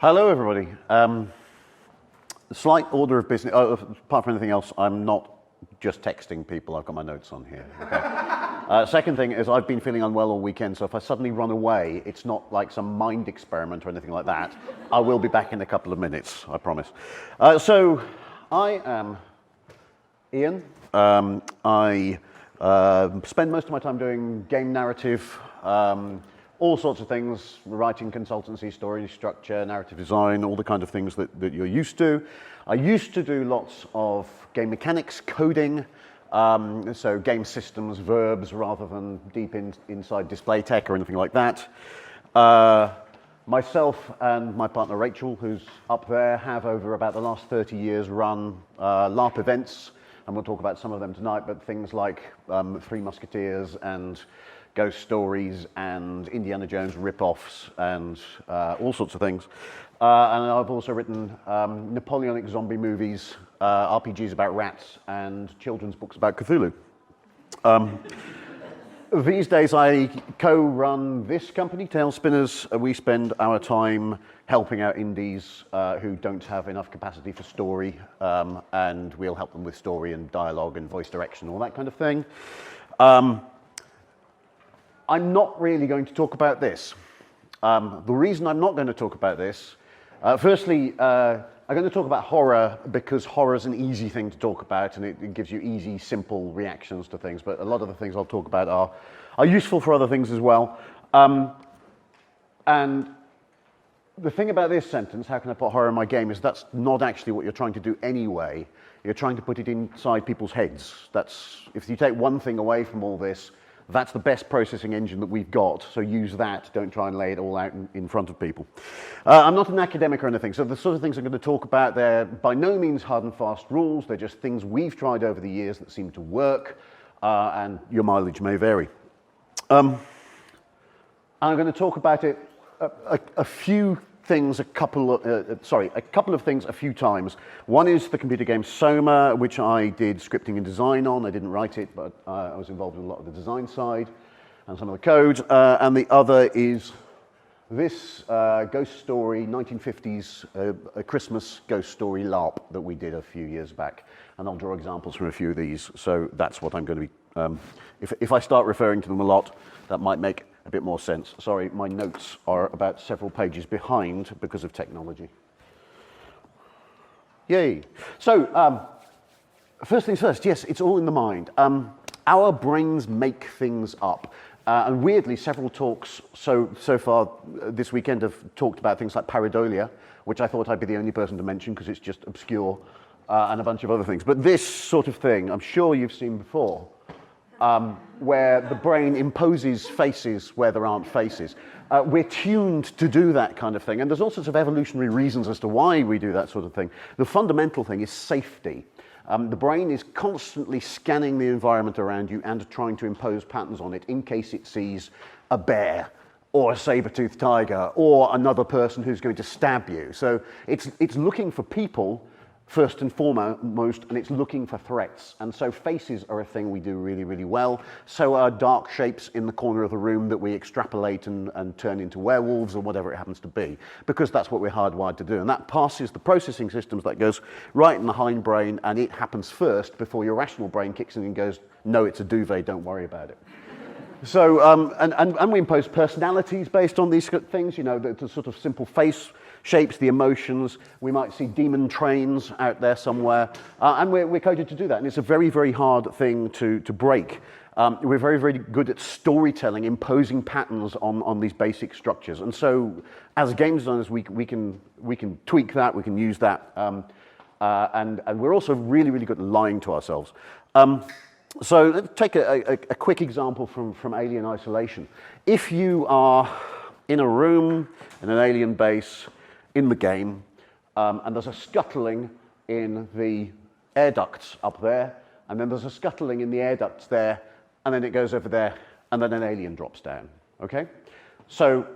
Hello, everybody. Slight order of business. Apart from anything else, I'm not just texting people. I've got my notes on here. Okay. Second thing is I've been feeling unwell all weekend, so if I suddenly run away, it's not like some mind experiment or anything like that. I will be back in a couple of minutes, I promise. So I am Ian. I spend most of my time doing game narrative, all sorts of things, writing consultancy, story structure, narrative design, all the kind of things that you're used to. I used to do lots of game mechanics, coding, so game systems, verbs, rather than deep inside display tech or anything like that. Myself and my partner Rachel, who's up there, have over about the last 30 years run LARP events, and we'll talk about some of them tonight, but things like Three Musketeers and Ghost Stories and Indiana Jones rip-offs and all sorts of things. And I've also written Napoleonic zombie movies, RPGs about rats, and children's books about Cthulhu. These days I co-run this company, Tailspinners. We spend our time helping out indies who don't have enough capacity for story, and we'll help them with story and dialogue and voice direction, all that kind of thing. I'm not really going to talk about this. The reason I'm not going to talk about this, firstly, I'm going to talk about horror because horror is an easy thing to talk about and it gives you easy, simple reactions to things, but a lot of the things I'll talk about are useful for other things as well. And the thing about this sentence, how can I put horror in my game, is that's not actually what you're trying to do anyway. You're trying to put it inside people's heads. If you take one thing away from all this, that's the best processing engine that we've got, so use that. Don't try and lay it all out in front of people. I'm not an academic or anything, so the sort of things I'm going to talk about, they're by no means hard and fast rules. They're just things we've tried over the years that seem to work, and your mileage may vary. I'm going to talk about it a few things, a couple of things a few times. One is the computer game Soma, which I did scripting and design on. I didn't write it, but I was involved in a lot of the design side and some of the code. And the other is this ghost story, 1950s, a Christmas ghost story LARP that we did a few years back. And I'll draw examples from a few of these. So that's what I'm going to be, if I start referring to them a lot, that might make a bit more sense. Sorry, my notes are about several pages behind because of technology. Yay. So, first things first, yes, it's all in the mind. Our brains make things up. And weirdly, several talks so far this weekend have talked about things like pareidolia, which I thought I'd be the only person to mention because it's just obscure, and a bunch of other things. But this sort of thing, I'm sure you've seen before. Where the brain imposes faces where there aren't faces. We're tuned to do that kind of thing, and there's all sorts of evolutionary reasons as to why we do that sort of thing. The fundamental thing is safety. The brain is constantly scanning the environment around you and trying to impose patterns on it in case it sees a bear or a saber-toothed tiger or another person who's going to stab you. So it's looking for people first and foremost, and it's looking for threats. And so faces are a thing we do really, really well. So are dark shapes in the corner of the room that we extrapolate and turn into werewolves or whatever it happens to be, because that's what we're hardwired to do. And that passes the processing systems, that goes right in the hindbrain, and it happens first before your rational brain kicks in and goes, no, it's a duvet, don't worry about it. So, and we impose personalities based on these things, you know, the sort of simple face shapes, the emotions. We might see demon trains out there somewhere, and we're coded to do that. And it's a very, very hard thing to break. We're very, very good at storytelling, imposing patterns on these basic structures. And so, as game designers, we can tweak that, we can use that, and we're also really, really good at lying to ourselves. So let's take a quick example from Alien Isolation. If you are in a room in an alien base in the game, and there's a scuttling in the air ducts up there, and then there's a scuttling in the air ducts there, and then it goes over there, and then an alien drops down, okay? So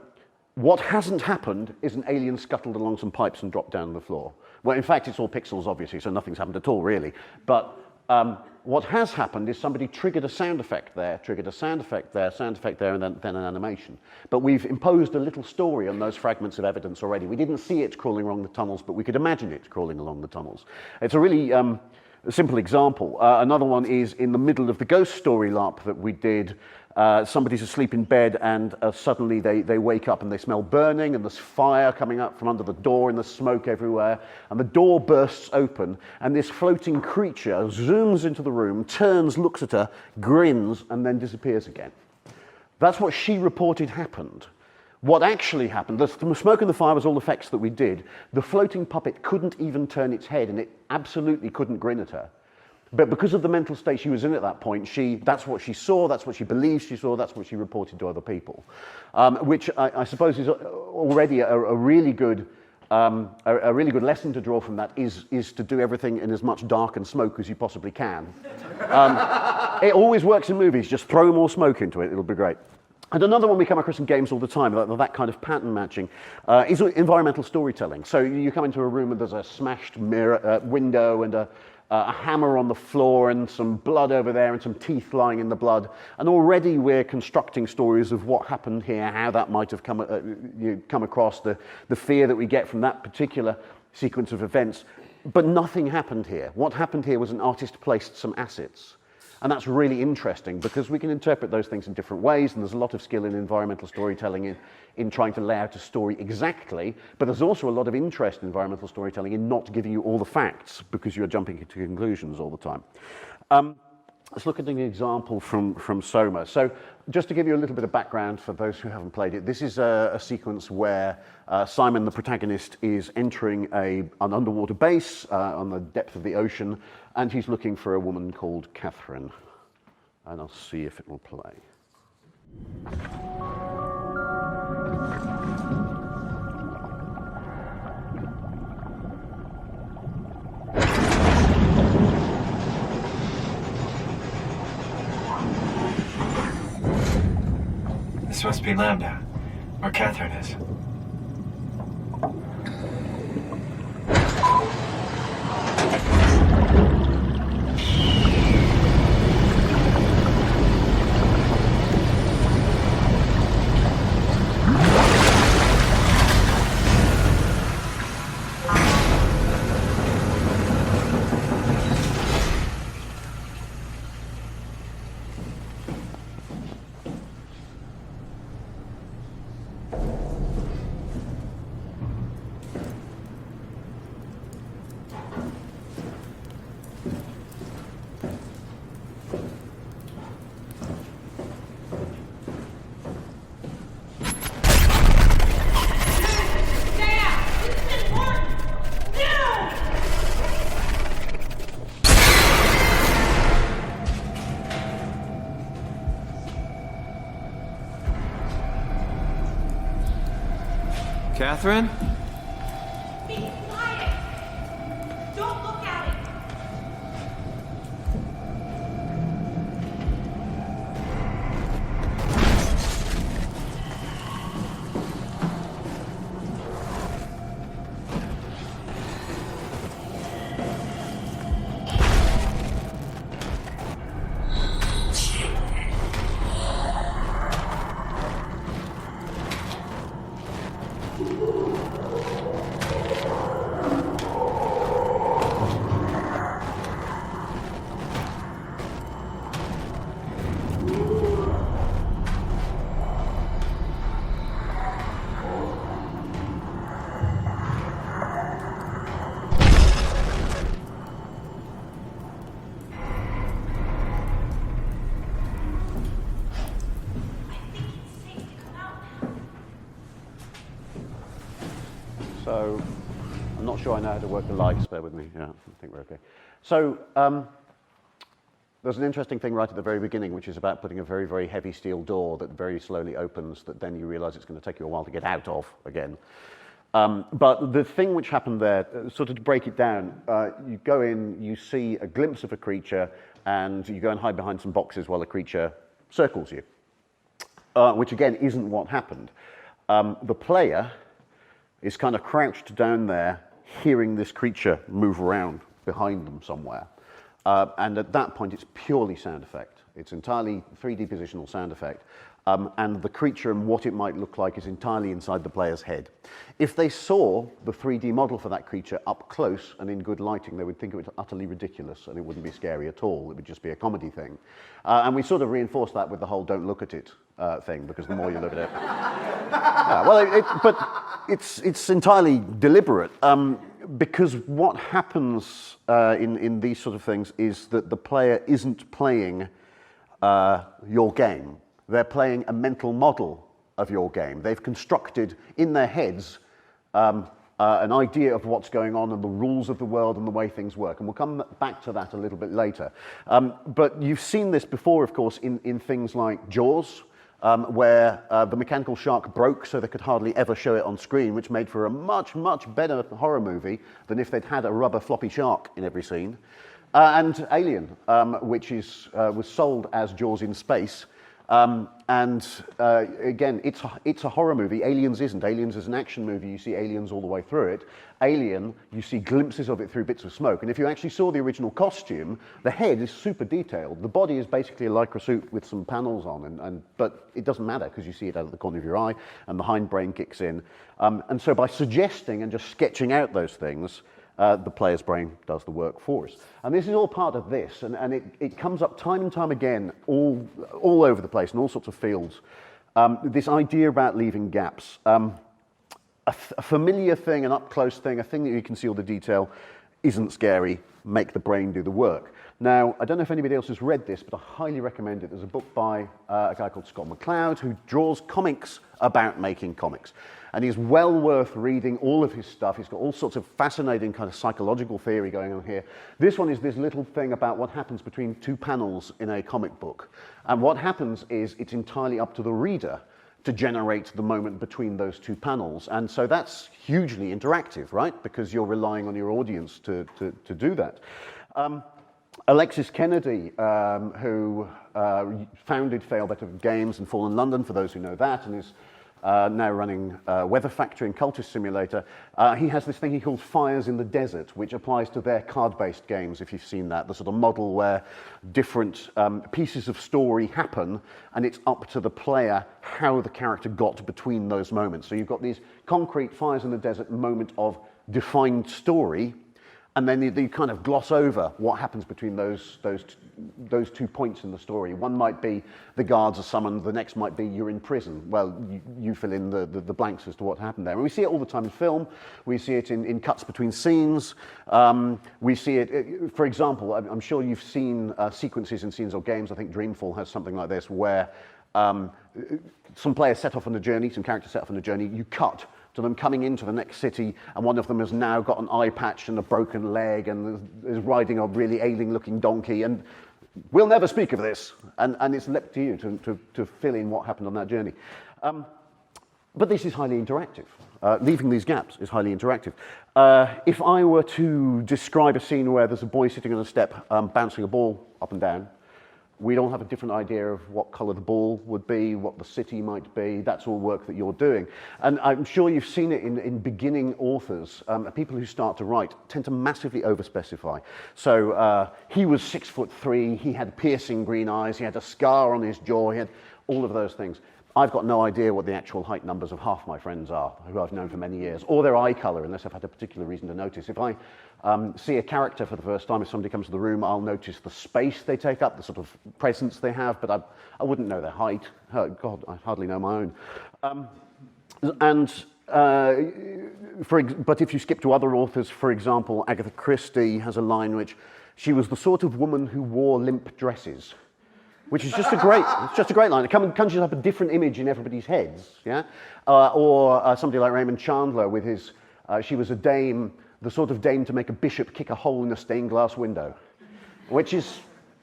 what hasn't happened is an alien scuttled along some pipes and dropped down on the floor. Well, in fact, it's all pixels, obviously, so nothing's happened at all, really. But What has happened is somebody triggered a sound effect there, triggered a sound effect there, and then an animation. But we've imposed a little story on those fragments of evidence already. We didn't see it crawling along the tunnels, but we could imagine it crawling along the tunnels. It's a really simple example. Another one is in the middle of the ghost story LARP that we did. Somebody's asleep in bed and suddenly they wake up and they smell burning and there's fire coming up from under the door and there's smoke everywhere and the door bursts open and this floating creature zooms into the room, turns, looks at her, grins and then disappears again. That's what she reported happened. What actually happened, the smoke and the fire was all effects that we did. The floating puppet couldn't even turn its head and it absolutely couldn't grin at her. But because of the mental state she was in at that point, that's what she saw, that's what she believes she saw, that's what she reported to other people. Which I suppose is already a really good lesson to draw from that is to do everything in as much dark and smoke as you possibly can. It always works in movies, just throw more smoke into it, it'll be great. And another one we come across in games all the time, that kind of pattern matching, is environmental storytelling. So you come into a room and there's a smashed mirror, window and a hammer on the floor and some blood over there and some teeth lying in the blood. And already we're constructing stories of what happened here, how that might have come across, the fear that we get from that particular sequence of events. But nothing happened here. What happened here was an artist placed some assets. And that's really interesting because we can interpret those things in different ways, and there's a lot of skill in environmental storytelling in trying to lay out a story exactly, but there's also a lot of interest in environmental storytelling in not giving you all the facts because you're jumping to conclusions all the time. Let's look at an example from Soma. So just to give you a little bit of background for those who haven't played it, this is a sequence where Simon, the protagonist, is entering an underwater base on the depth of the ocean, and he's looking for a woman called Catherine. And I'll see if it will play. This must be Lambda, where Catherine is. Catherine? Be quiet! Don't look at it! So I'm not sure I know how to work the lights, bear with me. Yeah, I think we're okay. So there's an interesting thing right at the very beginning, which is about putting a very, very heavy steel door that very slowly opens, that then you realize it's going to take you a while to get out of again. But the thing which happened there, sort of to break it down, you go in, you see a glimpse of a creature, and you go and hide behind some boxes while the creature circles you, which again isn't what happened. The player is kind of crouched down there, hearing this creature move around behind them somewhere. And at that point, it's purely sound effect. It's entirely 3D positional sound effect. And the creature and what it might look like is entirely inside the player's head. If they saw the 3D model for that creature up close and in good lighting, they would think it was utterly ridiculous and it wouldn't be scary at all. It would just be a comedy thing. And we sort of reinforce that with the whole "don't look at it" thing, because the more you look at it... but it's entirely deliberate. Because what happens in these sort of things is that the player isn't playing your game. They're playing a mental model of your game. They've constructed in their heads an idea of what's going on and the rules of the world and the way things work. And we'll come back to that a little bit later. But you've seen this before, of course, in things like Jaws, where the mechanical shark broke so they could hardly ever show it on screen, which made for a much, much better horror movie than if they'd had a rubber floppy shark in every scene. And Alien, which was sold as Jaws in space. Again, it's a horror movie. Aliens isn't. Aliens is an action movie. You see aliens all the way through it. Alien, you see glimpses of it through bits of smoke. And if you actually saw the original costume, the head is super detailed. The body is basically a lycra suit with some panels on, but it doesn't matter because you see it out of the corner of your eye and the hindbrain kicks in. And so by suggesting and just sketching out those things, the player's brain does the work for us. And this is all part of this, and it comes up time and time again all over the place in all sorts of fields. This idea about leaving gaps. A familiar thing, an up-close thing, a thing that you can see all the detail, isn't scary. Make the brain do the work. Now, I don't know if anybody else has read this, but I highly recommend it. There's a book by a guy called Scott McCloud who draws comics about making comics. And he's well worth reading all of his stuff. He's got all sorts of fascinating kind of psychological theory going on here. This one is this little thing about what happens between two panels in a comic book. And what happens is it's entirely up to the reader to generate the moment between those two panels. And so that's hugely interactive, right? Because you're relying on your audience to do that. Alexis Kennedy, who founded Fail Better Games and Fallen London, for those who know that, and is now running Weather Factory and Cultist Simulator. He has this thing he calls Fires in the Desert, which applies to their card-based games, if you've seen that, the sort of model where different pieces of story happen, and it's up to the player how the character got between those moments. So you've got these concrete Fires in the Desert moment of defined story, and then you kind of gloss over what happens between those two points in the story. One might be the guards are summoned, the next might be you're in prison. Well, you fill in the blanks as to what happened there. And we see it all the time in film. We see it in cuts between scenes. We see it, for example, I'm sure you've seen sequences in scenes or games. I think Dreamfall has something like this where some players set off on a journey, some characters set off on a journey, you cut to them coming into the next city, and one of them has now got an eye patch and a broken leg and is riding a really ailing-looking donkey, and we'll never speak of this. And it's left to you to fill in what happened on that journey. But this is highly interactive. Leaving these gaps is highly interactive. If I were to describe a scene where there's a boy sitting on a step bouncing a ball up and down, we'd all have a different idea of what colour the ball would be, what the city might be. That's all work that you're doing. And I'm sure you've seen it in beginning authors. People who start to write tend to massively overspecify. So he was 6'3", he had piercing green eyes, he had a scar on his jaw, he had all of those things. I've got no idea what the actual height numbers of half my friends are, who I've known for many years, or their eye colour, unless I've had a particular reason to notice. If I see a character for the first time, if somebody comes to the room, I'll notice the space they take up, the sort of presence they have, but I wouldn't know their height. Oh, God, I hardly know my own. But if you skip to other authors, for example, Agatha Christie has a line which, she was the sort of woman who wore limp dresses. Which is just a great line. It conjures up a different image in everybody's heads, yeah? Or somebody like Raymond Chandler with his, she was a dame, the sort of dame to make a bishop kick a hole in a stained glass window. Which is,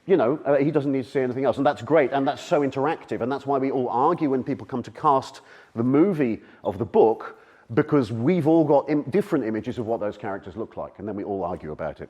you know, he doesn't need to say anything else. And that's great, and that's so interactive, and that's why we all argue when people come to cast the movie of the book, because we've all got different images of what those characters look like, and then we all argue about it.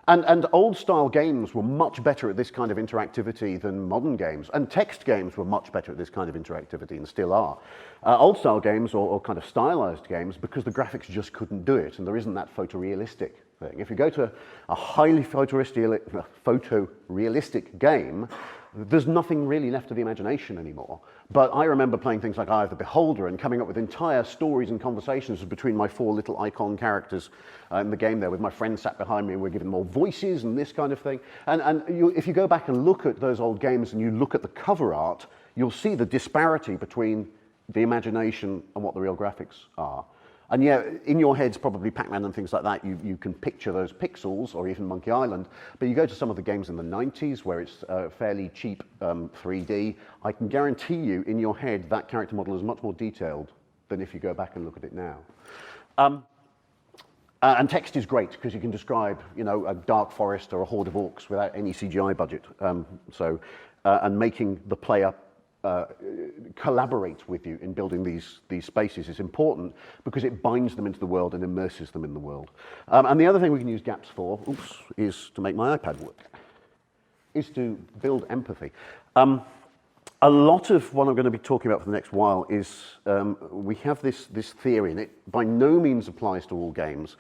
And old-style games were much better at this kind of interactivity than modern games. And text games were much better at this kind of interactivity, and still are. Old-style games, or kind of stylized games, because the graphics just couldn't do it, and there isn't that photorealistic thing. If you go to a highly photorealistic game, there's nothing really left of the imagination anymore. But I remember playing things like Eye of the Beholder and coming up with entire stories and conversations between my 4 little icon characters in the game there, with my friend sat behind me and we're giving them all voices and this kind of thing. If you go back and look at those old games and you look at the cover art, you'll see the disparity between the imagination and what the real graphics are. And yeah, in your heads, probably Pac-Man and things like that, you can picture those pixels, or even Monkey Island. But you go to some of the games in the 90s where it's fairly cheap 3D, I can guarantee you in your head that character model is much more detailed than if you go back and look at it now. And text is great because you can describe, you know, a dark forest or a horde of orcs without any CGI budget. And making the player collaborate with you in building these spaces is important because it binds them into the world and immerses them in the world. And the other thing we can use gaps for, is to make my iPad work, is to build empathy. A lot of what I'm going to be talking about for the next while is we have this theory, and it by no means applies to all games,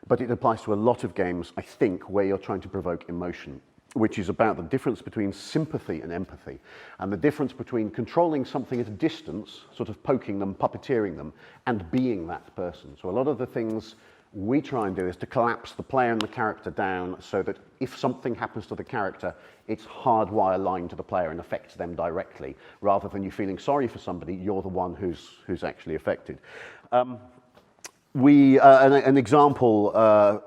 but it applies to a lot of games, I think, where you're trying to provoke emotion, which is about the difference between sympathy and empathy, and the difference between controlling something at a distance, sort of poking them, puppeteering them, and being that person. So a lot of the things we try and do is to collapse the player and the character down so that if something happens to the character, it's hardwire line to the player and affects them directly, rather than you feeling sorry for somebody, you're the one who's actually affected. An example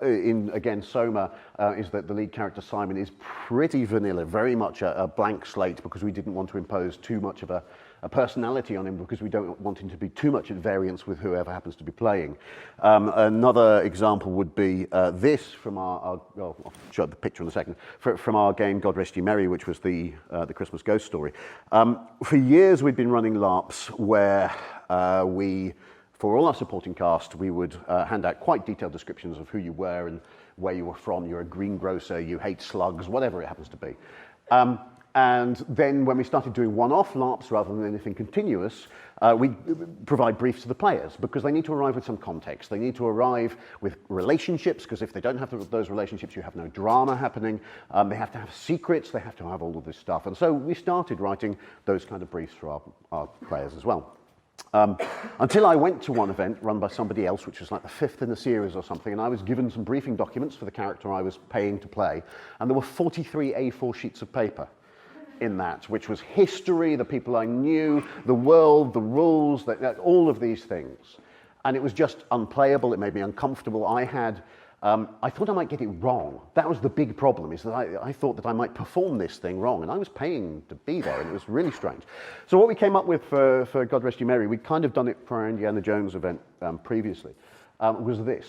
in, again, Soma is that the lead character, Simon, is pretty vanilla, very much a blank slate, because we didn't want to impose too much of a personality on him, because we don't want him to be too much at variance with whoever happens to be playing. Another example would be this from I'll show the picture in a second, from our game God Rest Ye Merry, which was the Christmas ghost story. For years we'd been running LARPs where for all our supporting cast, we would hand out quite detailed descriptions of who you were and where you were from. You're a greengrocer, you hate slugs, whatever it happens to be. And then when we started doing one-off LARPs rather than anything continuous, we provide briefs to the players, because they need to arrive with some context. They need to arrive with relationships, because if they don't have those relationships, you have no drama happening. They have to have secrets, they have to have all of this stuff. And so we started writing those kind of briefs for our players as well. Until I went to one event run by somebody else, which was like the 5th in the series or something, and I was given some briefing documents for the character I was paying to play, and there were 43 A4 sheets of paper in that, which was history, the people I knew, the world, the rules, all of these things. And it was just unplayable, it made me uncomfortable. I thought I might get it wrong. That was the big problem, is that I thought that I might perform this thing wrong, and I was paying to be there, and it was really strange. So what we came up with for God Rest Ye Merry, we'd kind of done it for our Indiana Jones event previously, was this.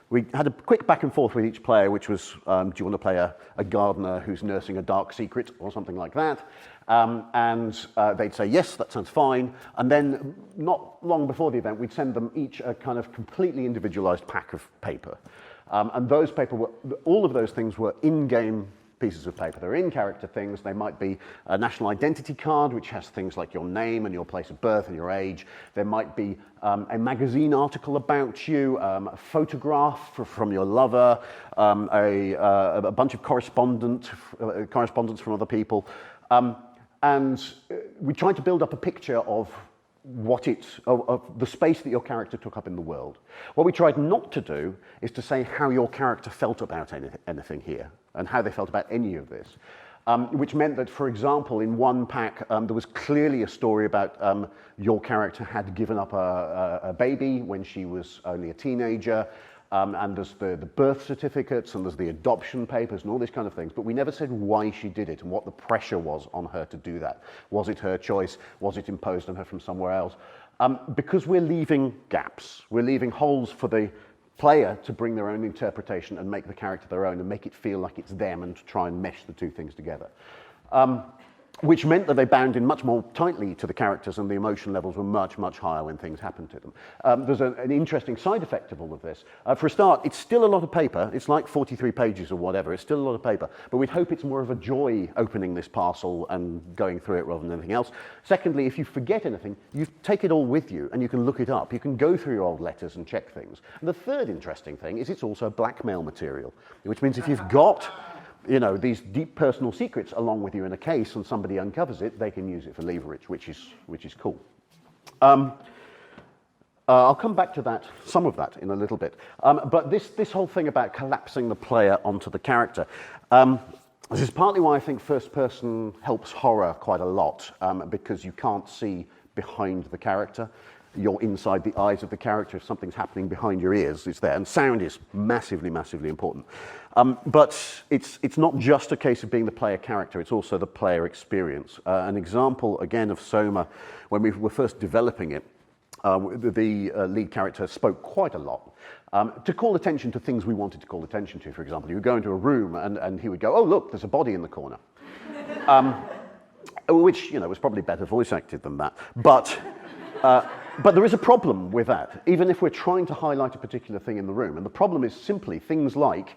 We had a quick back and forth with each player, which was, do you want to play a gardener who's nursing a dark secret, or something like that? They'd say, yes, that sounds fine. And then, not long before the event, we'd send them each a kind of completely individualized pack of paper. And those paper all of those things were in-game pieces of paper. They're in-character things. They might be a national identity card, which has things like your name and your place of birth and your age. There might be a magazine article about you, a photograph from your lover, a bunch of correspondence from other people. And we tried to build up a picture of of the space that your character took up in the world. What we tried not to do is to say how your character felt about anything here, and how they felt about any of this. Which meant that, for example, in one pack, there was clearly a story about your character had given up a baby when she was only a teenager, and there's the birth certificates, and there's the adoption papers, and all these kind of things. But we never said why she did it and what the pressure was on her to do that. Was it her choice? Was it imposed on her from somewhere else? Because we're leaving gaps. We're leaving holes for the player to bring their own interpretation and make the character their own and make it feel like it's them, and to try and mesh the two things together. which meant that they bound in much more tightly to the characters, and the emotion levels were much, much higher when things happened to them. There's an interesting side effect of all of this. For a start, it's still a lot of paper. It's like 43 pages or whatever. It's still a lot of paper, but we'd hope it's more of a joy opening this parcel and going through it rather than anything else. Secondly, if you forget anything, you take it all with you, and you can look it up. You can go through your old letters and check things. And the third interesting thing is it's also blackmail material, which means if you've got these deep personal secrets along with you in a case and somebody uncovers it, they can use it for leverage, which is cool. I'll come back to that, some of that in a little bit. But this whole thing about collapsing the player onto the character, this is partly why I think first person helps horror quite a lot, because you can't see behind the character. You're inside the eyes of the character. If something's happening behind your ears, it's there. And sound is massively, massively important. But it's not just a case of being the player character, it's also the player experience. An example, again, of Soma, when we were first developing it, the lead character spoke quite a lot. To call attention to things we wanted to call attention to, for example. You would go into a room and he would go, oh, look, there's a body in the corner. Which, was probably better voice acted than that. But there is a problem with that, even if we're trying to highlight a particular thing in the room. And the problem is simply things like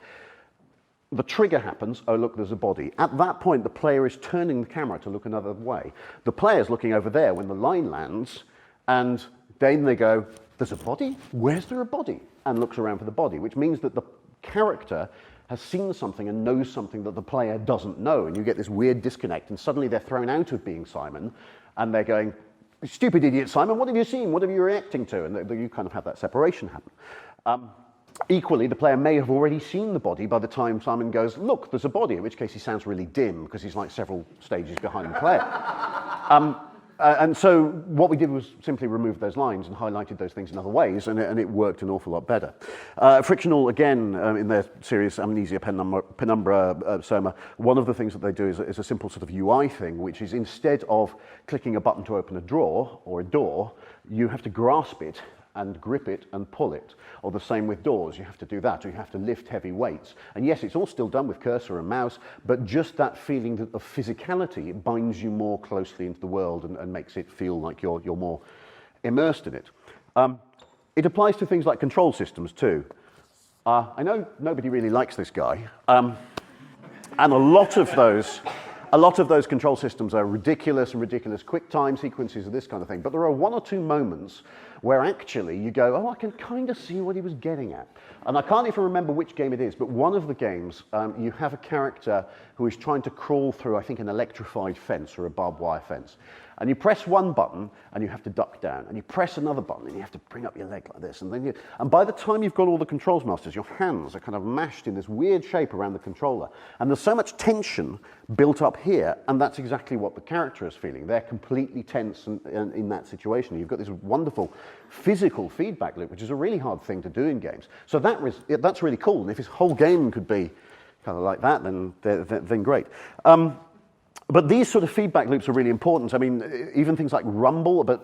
the trigger happens, oh, look, there's a body. At that point, the player is turning the camera to look another way. The player's looking over there when the line lands, and then they go, there's a body? Where's there a body? And looks around for the body, which means that the character has seen something and knows something that the player doesn't know. And you get this weird disconnect, and suddenly they're thrown out of being Simon, and they're going, stupid idiot, Simon, what have you seen? What are you reacting to? And you kind of have that separation happen. Equally, the player may have already seen the body by the time Simon goes, look, there's a body, in which case he sounds really dim because he's like several stages behind the player. And so what we did was simply remove those lines and highlighted those things in other ways, and it worked an awful lot better. Frictional, again, in their series Amnesia Penumbra Soma, one of the things that they do is a simple sort of UI thing, which is instead of clicking a button to open a drawer or a door, you have to grasp it and grip it and pull it. Or the same with doors, you have to do that, or you have to lift heavy weights. And yes, it's all still done with cursor and mouse, but just that feeling of physicality, it binds you more closely into the world and makes it feel like you're more immersed in it. It applies to things like control systems too. I know nobody really likes this guy, and a lot of those control systems are ridiculous quick time sequences and this kind of thing, but there are one or two moments where actually you go, oh, I can kind of see what he was getting at. And I can't even remember which game it is, but one of the games, you have a character who is trying to crawl through, I think, an electrified fence or a barbed wire fence. And you press one button and you have to duck down, and you press another button and you have to bring up your leg like this, and by the time you've got all the controls masters, your hands are kind of mashed in this weird shape around the controller, and there's so much tension built up here, and that's exactly what the character is feeling. They're completely tense in that situation. You've got this wonderful physical feedback loop, which is a really hard thing to do in games. So that's really cool, and if this whole game could be kind of like that, then great. But these sort of feedback loops are really important. I mean, even things like rumble, but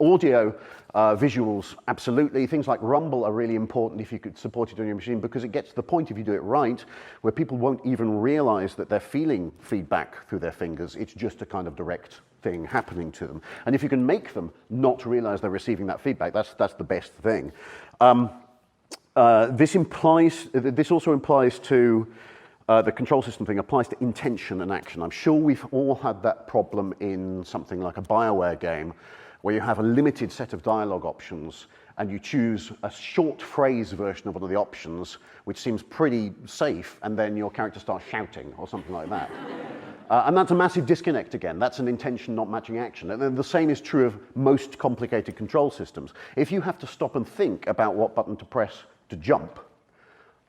audio, visuals, absolutely. Things like rumble are really important if you could support it on your machine, because it gets to the point, if you do it right, where people won't even realize that they're feeling feedback through their fingers. It's just a kind of direct thing happening to them. And if you can make them not realize they're receiving that feedback, that's the best thing. This also implies to the control system thing applies to intention and action. I'm sure we've all had that problem in something like a BioWare game where you have a limited set of dialogue options and you choose a short phrase version of one of the options, which seems pretty safe, and then your character starts shouting or something like that. And that's a massive disconnect again. That's an intention not matching action. And then the same is true of most complicated control systems. If you have to stop and think about what button to press to jump,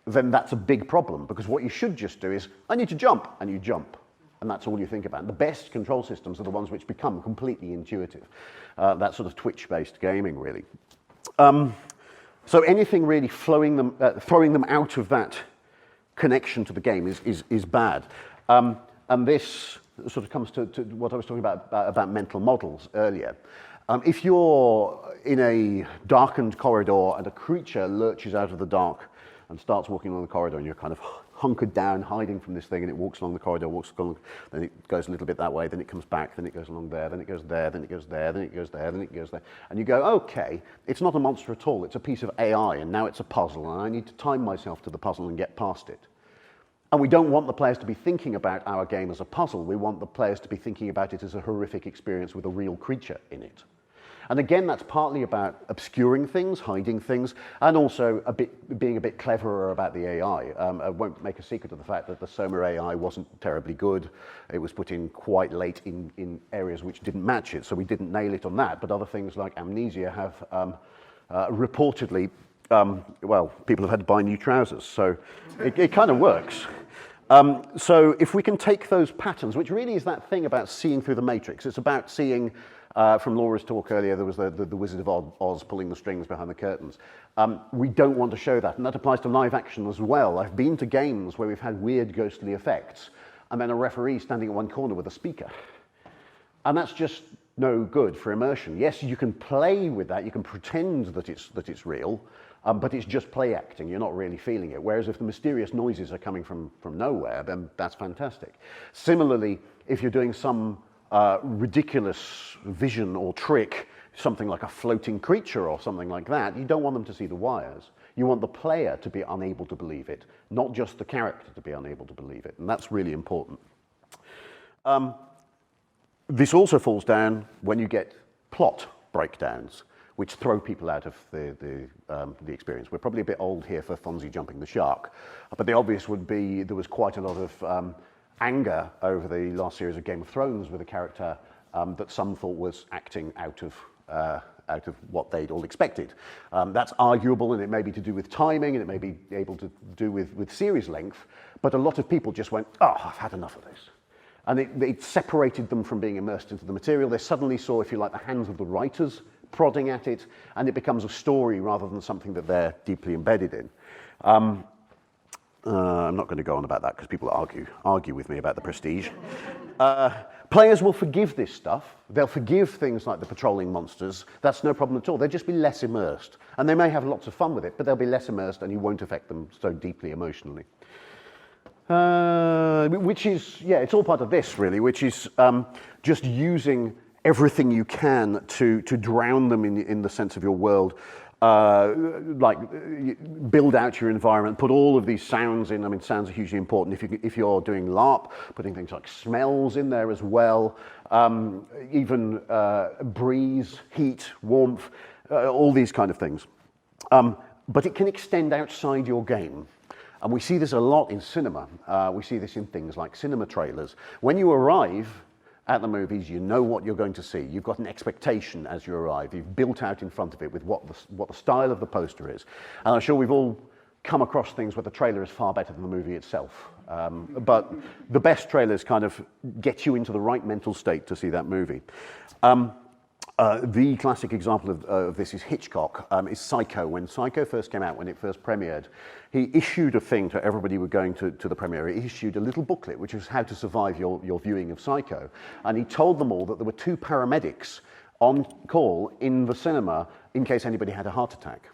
then that's a big problem, because what you should just do is, I need to jump, and you jump. And that's all you think about. The best control systems are the ones which become completely intuitive. That sort of Twitch-based gaming, really. So anything really throwing them out of that connection to the game is bad. And this sort of comes to what I was talking about mental models earlier. If you're in a darkened corridor and a creature lurches out of the dark and starts walking along the corridor, and you're kind of hunkered down, hiding from this thing, and it walks along the corridor, walks along, then it goes a little bit that way, then it comes back, then it goes along there, then it goes there, then it goes there, then it goes there, then it goes there. And you go, okay, it's not a monster at all, it's a piece of AI, and now it's a puzzle, and I need to time myself to the puzzle and get past it. And we don't want the players to be thinking about our game as a puzzle, we want the players to be thinking about it as a horrific experience with a real creature in it. And again, that's partly about obscuring things, hiding things, and also being a bit cleverer about the AI. I won't make a secret of the fact that the Soma AI wasn't terribly good. It was put in quite late in areas which didn't match it, so we didn't nail it on that. But other things like amnesia have reportedly, well, people have had to buy new trousers, so it kind of works. So if we can take those patterns, which really is that thing about seeing through the matrix, it's about seeing, from Laura's talk earlier, there was the Wizard of Oz pulling the strings behind the curtains. We don't want to show that, and that applies to live action as well. I've been to games where we've had weird ghostly effects, and then a referee standing at one corner with a speaker. And that's just no good for immersion. Yes, you can play with that, you can pretend that it's real, but it's just play acting, you're not really feeling it. Whereas if the mysterious noises are coming from nowhere, then that's fantastic. Similarly, if you're doing some ridiculous vision or trick, something like a floating creature or something like that, you don't want them to see the wires. You want the player to be unable to believe it, not just the character to be unable to believe it, and that's really important. This also falls down when you get plot breakdowns, which throw people out of the experience. We're probably a bit old here for Fonzie jumping the shark, but the obvious would be there was quite a lot of anger over the last series of Game of Thrones with a character that some thought was acting out of what they'd all expected. That's arguable, and it may be to do with timing, and it may be able to do with series length, but a lot of people just went, oh, I've had enough of this. And it separated them from being immersed into the material. They suddenly saw, if you like, the hands of the writers prodding at it, and it becomes a story rather than something that they're deeply embedded in. I'm not going to go on about that because people argue with me about the prestige. Players will forgive this stuff. They'll forgive things like the patrolling monsters. That's no problem at all. They'll just be less immersed. And they may have lots of fun with it, but they'll be less immersed and you won't affect them so deeply emotionally. Which is, yeah, it's all part of this really, which is just using everything you can to drown them in the sense of your world. Like build out your environment, put all of these sounds in. I mean, sounds are hugely important. If you're doing LARP, putting things like smells in there as well, even breeze, heat, warmth, all these kind of things. But it can extend outside your game. And we see this a lot in cinema. We see this in things like cinema trailers. When you arrive at the movies, you know what you're going to see. You've got an expectation as you arrive. You've built out in front of it with what the style of the poster is. And I'm sure we've all come across things where the trailer is far better than the movie itself. But the best trailers kind of get you into the right mental state to see that movie. The classic example of this is Hitchcock, is Psycho. When Psycho first came out, when it first premiered, he issued a thing to everybody who were going to the premiere. He issued a little booklet, which was how to survive your viewing of Psycho. And he told them all that there were 2 paramedics on call in the cinema in case anybody had a heart attack.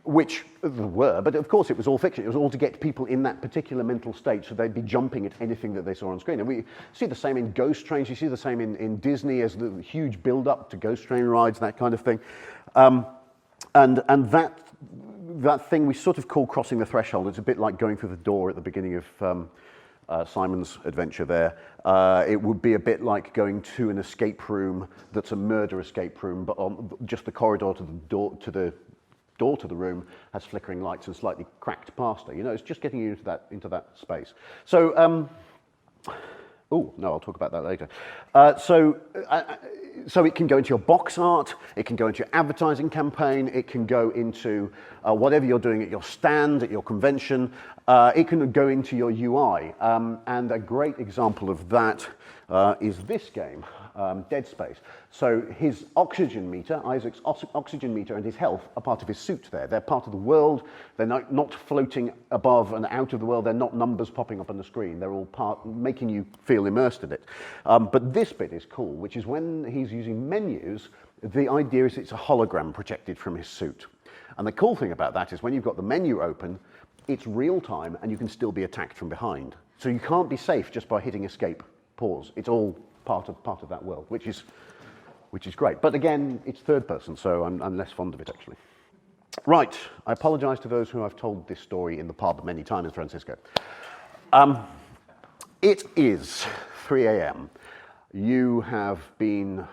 Which there were, but of course it was all fiction. It was all to get people in that particular mental state so they'd be jumping at anything that they saw on screen. And we see the same in Ghost Trains, you see the same in Disney as the huge build-up to Ghost Train rides, that kind of thing. And that thing we sort of call crossing the threshold. It's a bit like going through the door at the beginning of Simon's adventure there. It would be a bit like going to an escape room that's a murder escape room, but on just the corridor to the door to the room has flickering lights and slightly cracked plaster. You know, it's just getting you into that space. So, I'll talk about that later. So it can go into your box art, it can go into your advertising campaign, it can go into whatever you're doing at your stand, at your convention, it can go into your UI. And a great example of that is this game, Dead Space. So his oxygen meter, Isaac's oxygen meter and his health are part of his suit there. They're part of the world, they're not floating above and out of the world, they're not numbers popping up on the screen, they're all part, making you feel immersed in it. But this bit is cool, which is when he's using menus, the idea is it's a hologram projected from his suit. And the cool thing about that is when you've got the menu open, it's real time and you can still be attacked from behind. So you can't be safe just by hitting escape, pause. It's all part of that world, which is great. But again, it's third person, so I'm less fond of it actually. Right, I apologize to those who I've told this story in the pub many times in Francisco. It is 3 a.m. You have been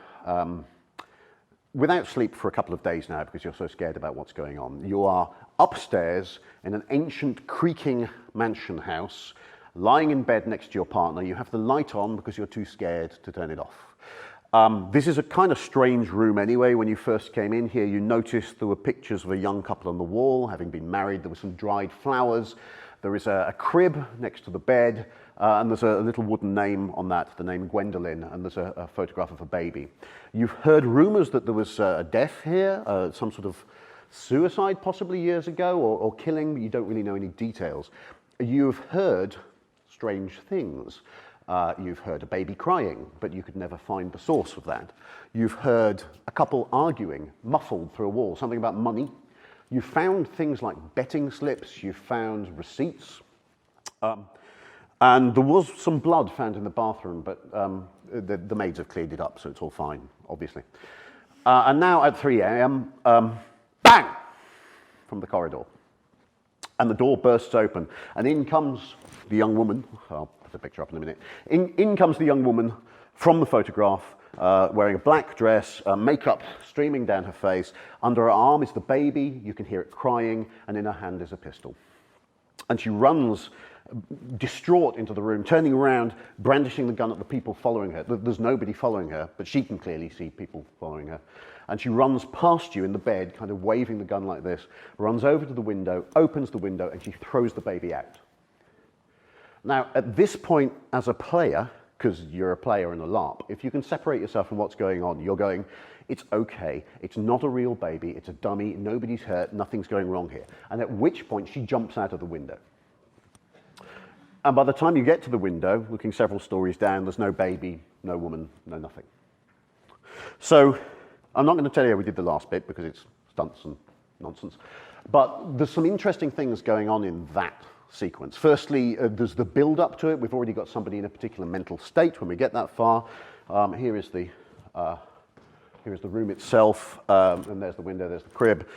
without sleep for a couple of days now because you're so scared about what's going on. You are upstairs in an ancient creaking mansion house, lying in bed next to your partner. You have the light on because you're too scared to turn it off. This is a kind of strange room anyway. When you first came in here, you noticed there were pictures of a young couple on the wall, having been married. There were some dried flowers. There is a crib next to the bed, and there's a little wooden name on that, the name Gwendolyn, and there's a photograph of a baby. You've heard rumors that there was a death here, some sort of suicide possibly years ago, or killing, but you don't really know any details. You've heard strange things. You've heard a baby crying, but you could never find the source of that. You've heard a couple arguing, muffled through a wall, something about money. You found things like betting slips, you found receipts, and there was some blood found in the bathroom, but the maids have cleared it up, so it's all fine, obviously. And now at 3 a.m., bang, from the corridor. And the door bursts open, and in comes the young woman. I'll put the picture up in a minute. In comes the young woman from the photograph, wearing a black dress, makeup streaming down her face. Under her arm is the baby. You can hear it crying, and in her hand is a pistol. And she runs, distraught, into the room, turning around, brandishing the gun at the people following her. There's nobody following her, but she can clearly see people following her. And she runs past you in the bed, kind of waving the gun like this, runs over to the window, opens the window, and she throws the baby out. Now, at this point, as a player, because you're a player in a LARP, if you can separate yourself from what's going on, you're going, it's okay, it's not a real baby, it's a dummy, nobody's hurt, nothing's going wrong here. And at which point, she jumps out of the window. And by the time you get to the window, looking several stories down, there's no baby, no woman, no nothing. So, I'm not going to tell you how we did the last bit because it's stunts and nonsense. But there's some interesting things going on in that sequence. Firstly, there's the build-up to it. We've already got somebody in a particular mental state when we get that far. Here is the room itself, and there's the window, there's the crib.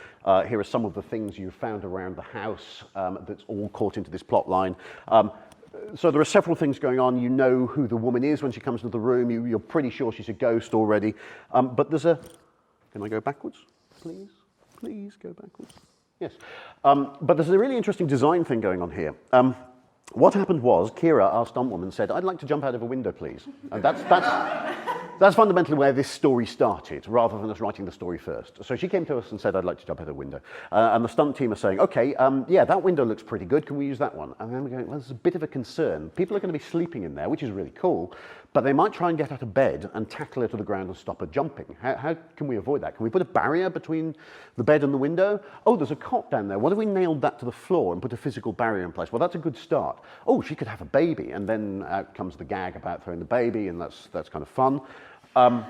Here are some of the things you've found around the house that's all caught into this plot line. So there are several things going on. You know who the woman is when she comes into the room. You're pretty sure she's a ghost already. But there's a... Can I go backwards, please? Please go backwards. Yes. But there's a really interesting design thing going on here. What happened was, Kira, our stunt woman, said, I'd like to jump out of a window, please. And that's fundamentally where this story started, rather than us writing the story first. So she came to us and said, I'd like to jump out of a window. And the stunt team are saying, okay, yeah, that window looks pretty good. Can we use that one? And then we're going, well, there's a bit of a concern. People are going to be sleeping in there, which is really cool, but they might try and get out of bed and tackle her to the ground and stop her jumping. How can we avoid that? Can we put a barrier between the bed and the window? Oh, there's a cot down there. What if we nailed that to the floor and put a physical barrier in place? Well, that's a good start. Oh, she could have a baby. And then out comes the gag about throwing the baby, and that's kind of fun. And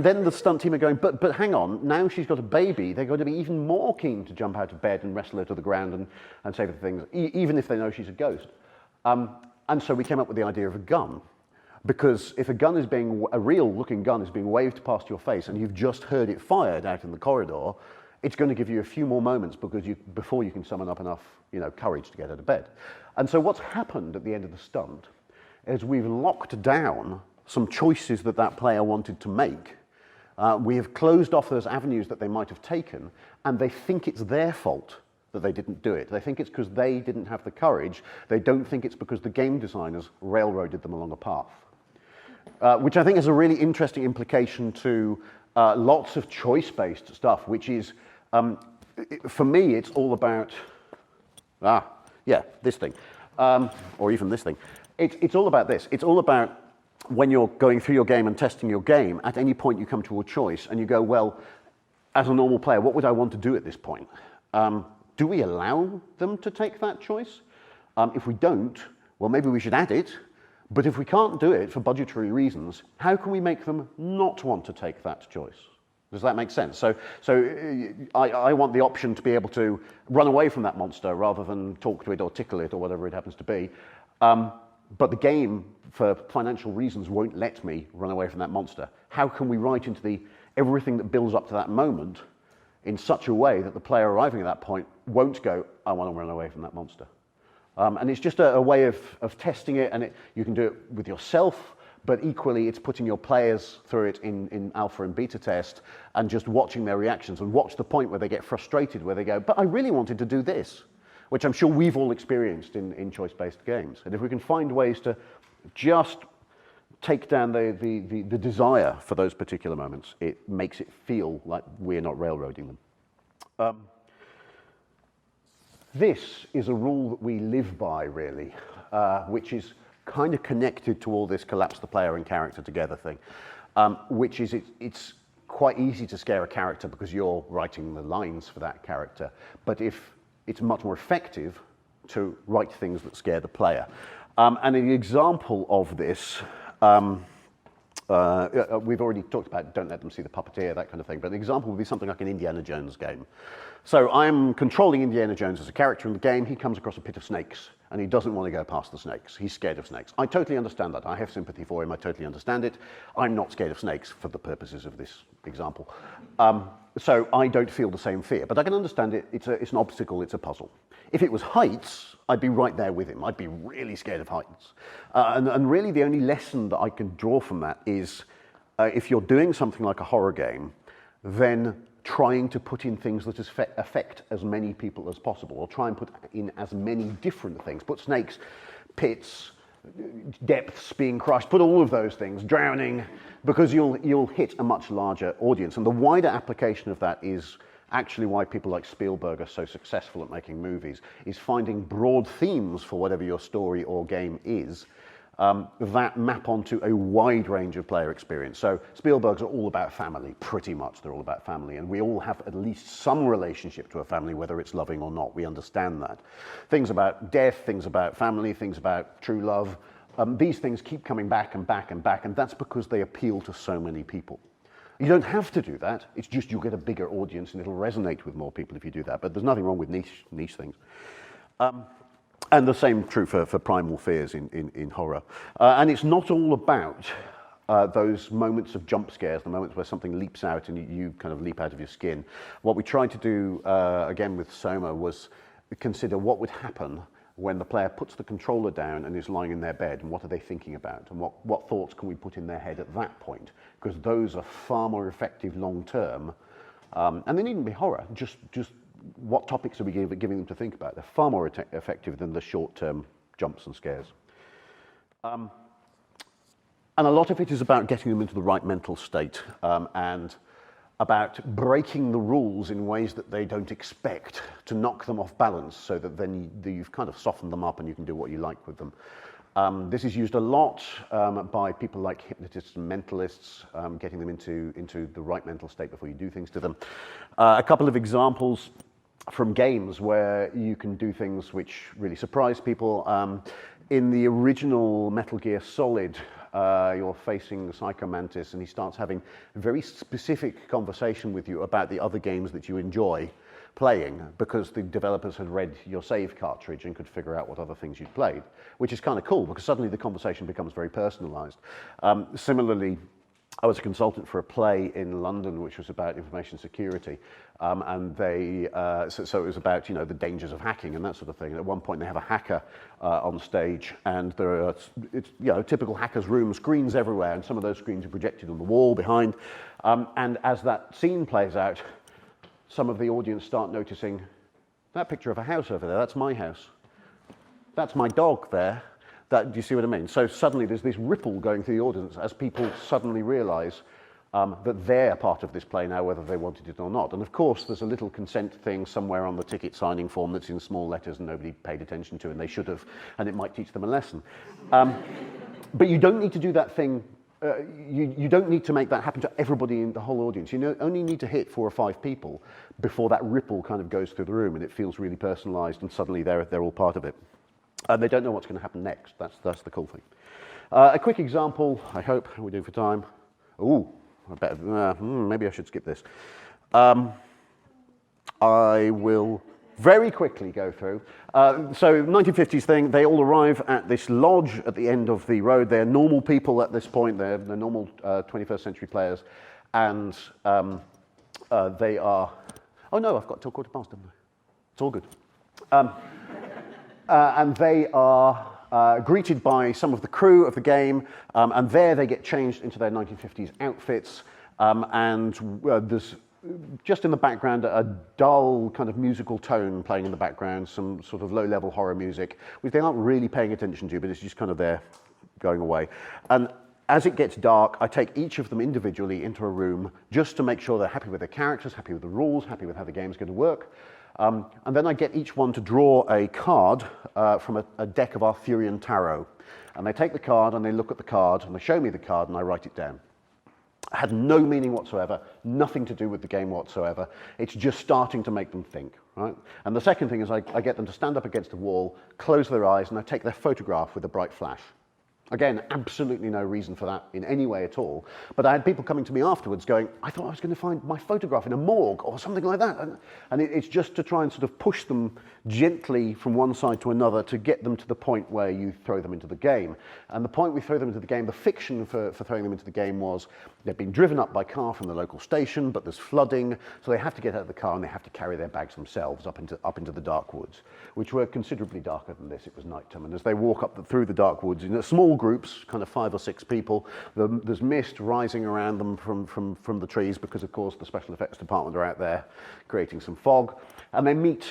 then the stunt team are going, but hang on, now she's got a baby, they're going to be even more keen to jump out of bed and wrestle her to the ground and say the things, even if they know she's a ghost. And so we came up with the idea of a gun. Because if a real-looking gun is being waved past your face and you've just heard it fired out in the corridor, it's going to give you a few more moments before you can summon up enough, courage to get out of bed. And so what's happened at the end of the stunt is we've locked down some choices that player wanted to make. We have closed off those avenues that they might have taken, and they think it's their fault that they didn't do it. They think it's because they didn't have the courage. They don't think it's because the game designers railroaded them along a path. Which I think is a really interesting implication to lots of choice-based stuff, which is, for me, it's all about, this thing, or even this thing. It's all about this. It's all about when you're going through your game and testing your game, at any point you come to a choice and you go, well, as a normal player, what would I want to do at this point? Do we allow them to take that choice? If we don't, well, maybe we should add it. But if we can't do it for budgetary reasons, how can we make them not want to take that choice? Does that make sense? I want the option to be able to run away from that monster rather than talk to it or tickle it or whatever it happens to be. But the game, for financial reasons, won't let me run away from that monster. How can we write into everything that builds up to that moment in such a way that the player arriving at that point won't go, I want to run away from that monster? And it's just a way of testing it, and you can do it with yourself, but equally it's putting your players through it in alpha and beta test and just watching their reactions and watch the point where they get frustrated, where they go, but I really wanted to do this, which I'm sure we've all experienced in choice-based games. And if we can find ways to just take down the desire for those particular moments, it makes it feel like we're not railroading them. This is a rule that we live by, really, which is kind of connected to all this collapse the player and character together thing, which is it's quite easy to scare a character because you're writing the lines for that character. But if it's much more effective to write things that scare the player. And an example of this, we've already talked about don't let them see the puppeteer, that kind of thing, but an example would be something like an Indiana Jones game. So I'm controlling Indiana Jones as a character in the game. He comes across a pit of snakes, and he doesn't want to go past the snakes. He's scared of snakes. I totally understand that. I have sympathy for him. I totally understand it. I'm not scared of snakes for the purposes of this example. So I don't feel the same fear, but I can understand it. It's an obstacle. It's a puzzle. If it was heights, I'd be right there with him. I'd be really scared of heights. And really the only lesson that I can draw from that is if you're doing something like a horror game, then trying to put in things that affect as many people as possible, or try and put in as many different things. Put snakes, pits, depths being crushed, put all of those things, drowning, because you'll hit a much larger audience. And the wider application of that is actually why people like Spielberg are so successful at making movies, is finding broad themes for whatever your story or game is, that map onto a wide range of player experience. So Spielberg's are all about family, pretty much they're all about family, and we all have at least some relationship to a family, whether it's loving or not, we understand that. Things about death, things about family, things about true love, these things keep coming back and back and back, and that's because they appeal to so many people. You don't have to do that, it's just you'll get a bigger audience and it'll resonate with more people if you do that, but there's nothing wrong with niche things. And the same true for primal fears in horror. And it's not all about those moments of jump scares, the moments where something leaps out and you kind of leap out of your skin. What we tried to do, again with Soma, was consider what would happen when the player puts the controller down and is lying in their bed, and what are they thinking about, and what thoughts can we put in their head at that point, because those are far more effective long term, and they needn't be horror, just what topics are we giving them to think about. They're far more effective than the short-term jumps and scares. And a lot of it is about getting them into the right mental state, and about breaking the rules in ways that they don't expect, to knock them off balance, so that then you've kind of softened them up and you can do what you like with them. This is used a lot by people like hypnotists and mentalists, getting them into the right mental state before you do things to them. A couple of examples from games where you can do things which really surprise people. In the original Metal Gear Solid, you're facing Psycho Mantis and he starts having a very specific conversation with you about the other games that you enjoy playing, because the developers had read your save cartridge and could figure out what other things you'd played, which is kind of cool because suddenly the conversation becomes very personalized. Similarly, I was a consultant for a play in London which was about information security, and so it was about the dangers of hacking and that sort of thing. And at one point they have a hacker on stage, and there are typical hacker's room, screens everywhere, and some of those screens are projected on the wall behind. And as that scene plays out, some of the audience start noticing that picture of a house over there. That's my house. That's my dog there. Do you see what I mean? So suddenly there's this ripple going through the audience as people suddenly realize that they're part of this play now, whether they wanted it or not. And of course, there's a little consent thing somewhere on the ticket signing form that's in small letters and nobody paid attention to, and they should have, and it might teach them a lesson. But you don't need to do that thing. You don't need to make that happen to everybody in the whole audience. You only need to hit 4 or 5 people before that ripple kind of goes through the room and it feels really personalized, and suddenly they're all part of it. And they don't know what's going to happen next. That's the cool thing. A quick example, I hope. How are we doing for time? Ooh, Maybe I should skip this. I will very quickly go through. So 1950s thing, they all arrive at this lodge at the end of the road. They're normal people at this point. They're normal 21st century players. And they are... Oh no, I've got till 15:15, haven't I? It's all good. And they are greeted by some of the crew of the game, and there they get changed into their 1950s outfits, and there's just in the background a dull kind of musical tone playing in the background, some sort of low-level horror music, which they aren't really paying attention to, but it's just kind of there going away. And as it gets dark, I take each of them individually into a room just to make sure they're happy with their characters, happy with the rules, happy with how the game's going to work. And then I get each one to draw a card from a deck of Arthurian tarot. And they take the card and they look at the card and they show me the card and I write it down. It had no meaning whatsoever, nothing to do with the game whatsoever. It's just starting to make them think, right? And the second thing is I get them to stand up against a wall, close their eyes, and I take their photograph with a bright flash. Again, absolutely no reason for that in any way at all. But I had people coming to me afterwards going, I thought I was going to find my photograph in a morgue or something like that. And it's just to try and sort of push them gently from one side to another to get them to the point where you throw them into the game. And the point we throw them into the game, the fiction for throwing them into the game was they've been driven up by car from the local station, but there's flooding, so they have to get out of the car and they have to carry their bags themselves up into the dark woods, which were considerably darker than this. It was nighttime. And as they walk up through the dark woods in small groups, kind of 5 or 6 people, there's mist rising around them from the trees because, of course, the special effects department are out there creating some fog. And they meet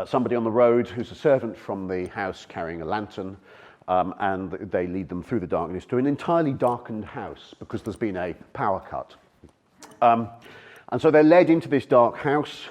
somebody on the road who's a servant from the house carrying a lantern, and they lead them through the darkness to an entirely darkened house because there's been a power cut. And so they're led into this dark house,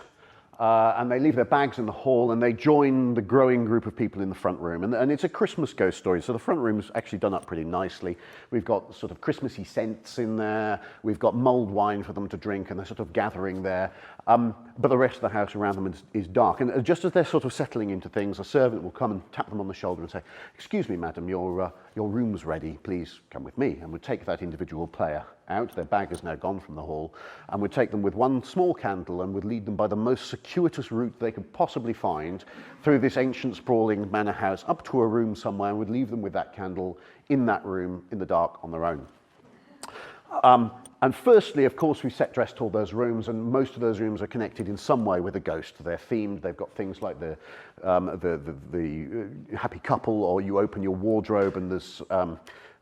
and they leave their bags in the hall and they join the growing group of people in the front room. And it's a Christmas ghost story, so the front room's actually done up pretty nicely. We've got sort of Christmassy scents in there, we've got mulled wine for them to drink, and they're sort of gathering there. But the rest of the house around them is dark. And just as they're sort of settling into things, a servant will come and tap them on the shoulder and say, "Excuse me, madam, your room's ready, please come with me." And we'd take that individual player out, their bag is now gone from the hall, and would take them with one small candle and would lead them by the most circuitous route they could possibly find through this ancient sprawling manor house up to a room somewhere, and would leave them with that candle in that room in the dark on their own. And firstly, of course, we set dress to all those rooms, and most of those rooms are connected in some way with a ghost. They're themed. They've got things like the happy couple, or you open your wardrobe and there's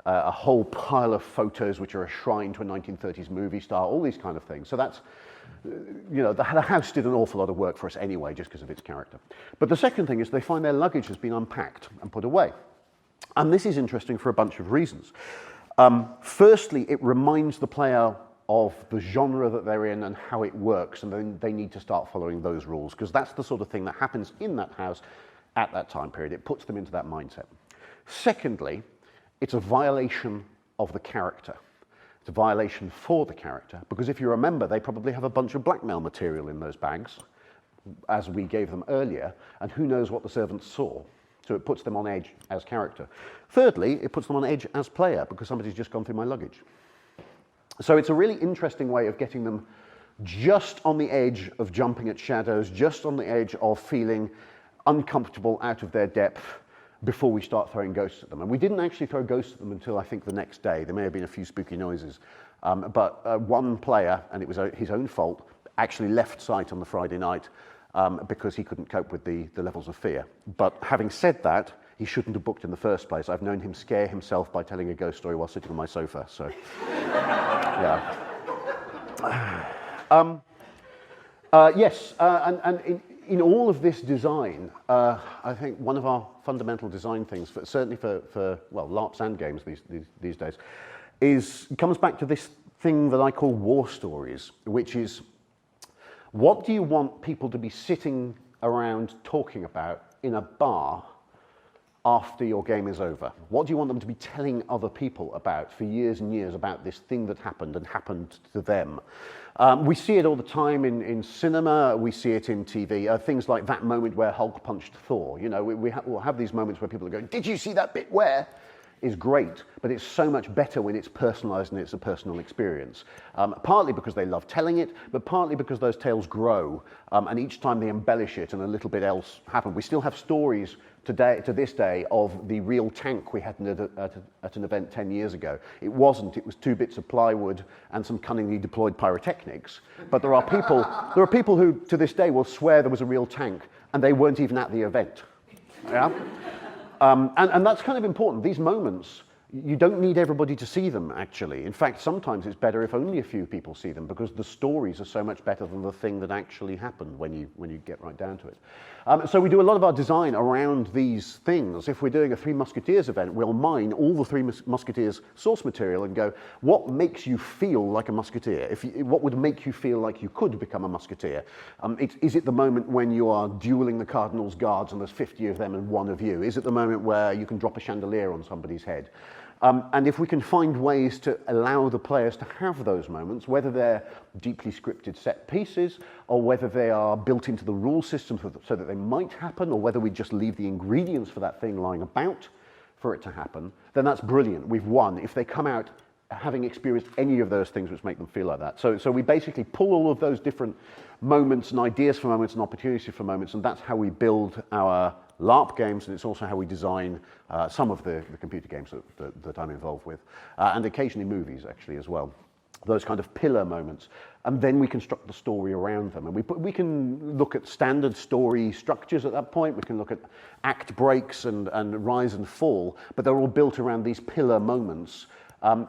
a whole pile of photos which are a shrine to a 1930s movie star, all these kind of things. So that's, you know, the house did an awful lot of work for us anyway, just because of its character. But the second thing is they find their luggage has been unpacked and put away. And this is interesting for a bunch of reasons. Firstly, it reminds the player of the genre that they're in and how it works, and then they need to start following those rules, because that's the sort of thing that happens in that house at that time period. It puts them into that mindset. Secondly, it's a violation of the character. It's a violation for the character, because if you remember, they probably have a bunch of blackmail material in those bags, as we gave them earlier, and who knows what the servants saw. So it puts them on edge as character. Thirdly, it puts them on edge as player, because somebody's just gone through my luggage. So it's a really interesting way of getting them just on the edge of jumping at shadows, just on the edge of feeling uncomfortable, out of their depth, before we start throwing ghosts at them. And we didn't actually throw ghosts at them until I think the next day. There may have been a few spooky noises. But one player, and it was his own fault, actually left site on the Friday night because he couldn't cope with the levels of fear. But having said that, he shouldn't have booked in the first place. I've known him scare himself by telling a ghost story while sitting on my sofa. So, yeah. Yes, and in all of this design, I think one of our fundamental design things, certainly for well, LARPs and games these days, comes back to this thing that I call war stories, which is, what do you want people to be sitting around talking about in a bar after your game is over? What do you want them to be telling other people about for years and years about this thing that happened and happened to them? We see it all the time in cinema, we see it in TV, things like that moment where Hulk punched Thor. You know, we'll have these moments where people are going, "Did you see that bit where?" is great, but it's so much better when it's personalized and it's a personal experience. Partly because they love telling it, but partly because those tales grow, and each time they embellish it and a little bit else happens. We still have stories today, to this day, of the real tank we had at an event 10 years ago. It wasn't, it was 2 bits of plywood and some cunningly deployed pyrotechnics. But there are people who, to this day, will swear there was a real tank, and they weren't even at the event. Yeah? And that's kind of important. These moments, you don't need everybody to see them, actually. In fact, sometimes it's better if only a few people see them, because the stories are so much better than the thing that actually happened when you get right down to it. So we do a lot of our design around these things. If we're doing a Three Musketeers event, we'll mine all the Three Musketeers source material and go, what makes you feel like a musketeer? What would make you feel like you could become a musketeer? Is it the moment when you are dueling the Cardinal's guards and there's 50 of them and 1 of you? Is it the moment where you can drop a chandelier on somebody's head? And if we can find ways to allow the players to have those moments, whether they're deeply scripted set pieces, or whether they are built into the rule system so that they might happen, or whether we just leave the ingredients for that thing lying about for it to happen, then that's brilliant. We've won. If they come out having experienced any of those things which make them feel like that. So we basically pull all of those different moments and ideas for moments and opportunities for moments, and that's how we build our LARP games, and it's also how we design some of the computer games that I'm involved with, and occasionally movies actually as well. Those kind of pillar moments, and then we construct the story around them. And we can look at standard story structures at that point. We can look at act breaks and rise and fall, but they're all built around these pillar moments.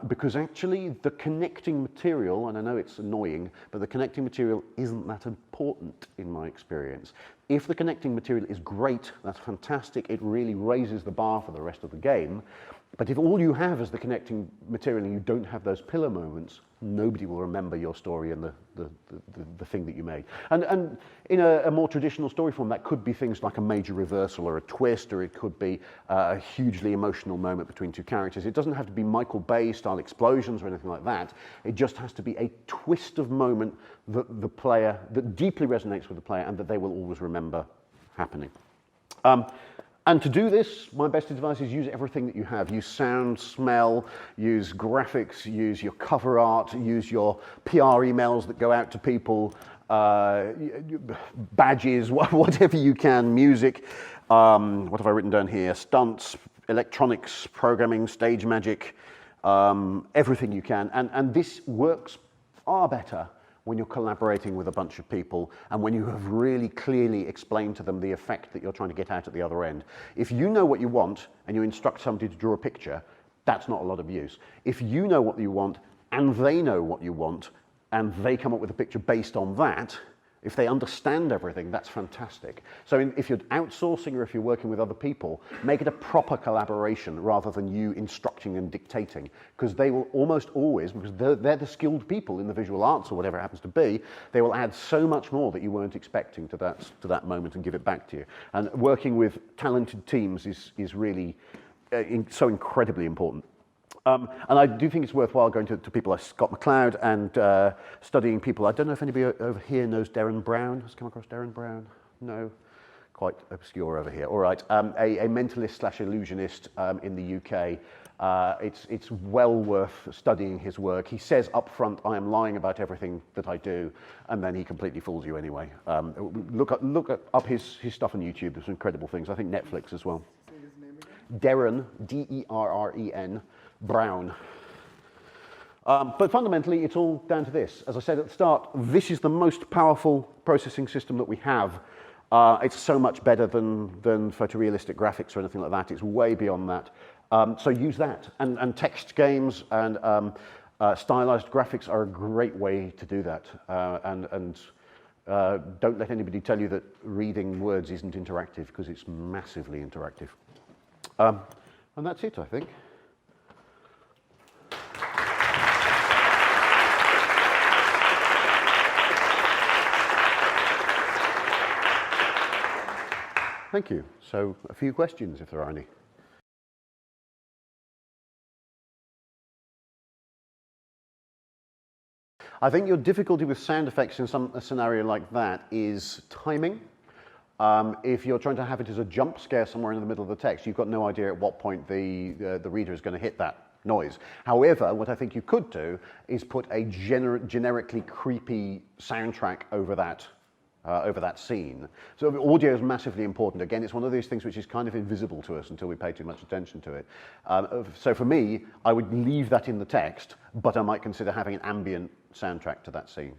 Because actually the connecting material, and I know it's annoying, but the connecting material isn't that important in my experience. If the connecting material is great, that's fantastic, it really raises the bar for the rest of the game. But if all you have is the connecting material and you don't have those pillar moments, nobody will remember your story and the thing that you made. And in a more traditional story form, that could be things like a major reversal or a twist, or it could be a hugely emotional moment between 2 characters. It doesn't have to be Michael Bay style explosions or anything like that. It just has to be a twist of moment that deeply resonates with the player and that they will always remember happening. And to do this, my best advice is use everything that you have. Use sound, smell, use graphics, use your cover art, use your PR emails that go out to people, badges, whatever you can, music. What have I written down here? Stunts, electronics, programming, stage magic, everything you can. And this works far better when you're collaborating with a bunch of people and when you have really clearly explained to them the effect that you're trying to get out at the other end. If you know what you want and you instruct somebody to draw a picture, that's not a lot of use. If you know what you want and they know what you want and they come up with a picture based on that, if they understand everything, that's fantastic. So if you're outsourcing or if you're working with other people, make it a proper collaboration rather than you instructing and dictating, because they will almost always, because they're the skilled people in the visual arts or whatever it happens to be, they will add so much more that you weren't expecting to that moment and give it back to you. And working with talented teams is really so incredibly important. And I do think it's worthwhile going to people like Scott McCloud and studying people. I don't know if anybody over here knows Darren Brown. Has come across Darren Brown? No? Quite obscure over here. All right. A mentalist / illusionist in the UK. It's well worth studying his work. He says up front, I am lying about everything that I do, and then he completely fools you anyway. Look up his stuff on YouTube. There's some incredible things. I think Netflix as well. Say his name again? Darren, D-E-R-R-E-N, Brown. But fundamentally, it's all down to this. As I said at the start, this is the most powerful processing system that we have. It's so much better than photorealistic graphics or anything like that. It's way beyond that. So use that. And text games and stylized graphics are a great way to do that. Don't let anybody tell you that reading words isn't interactive, because it's massively interactive. And that's it, I think. Thank you. So a few questions, if there are any. I think your difficulty with sound effects in a scenario like that is timing. If you're trying to have it as a jump scare somewhere in the middle of the text, you've got no idea at what point the reader is going to hit that noise. However, what I think you could do is put a generically creepy soundtrack over that scene. So audio is massively important. Again, it's one of those things which is kind of invisible to us until we pay too much attention to it. So for me, I would leave that in the text, but I might consider having an ambient soundtrack to that scene.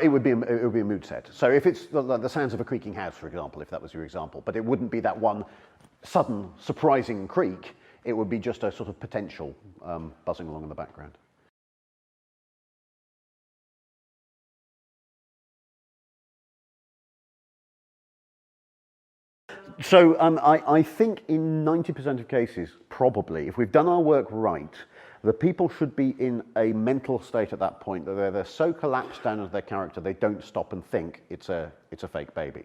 It would be a mood set. So if it's the sounds of a creaking house, for example, if that was your example, but it wouldn't be that one sudden, surprising creak. It would be just a sort of potential buzzing along in the background. So I think in 90% of cases, probably, if we've done our work right, the people should be in a mental state at that point that they're so collapsed down as their character they don't stop and think it's a fake baby.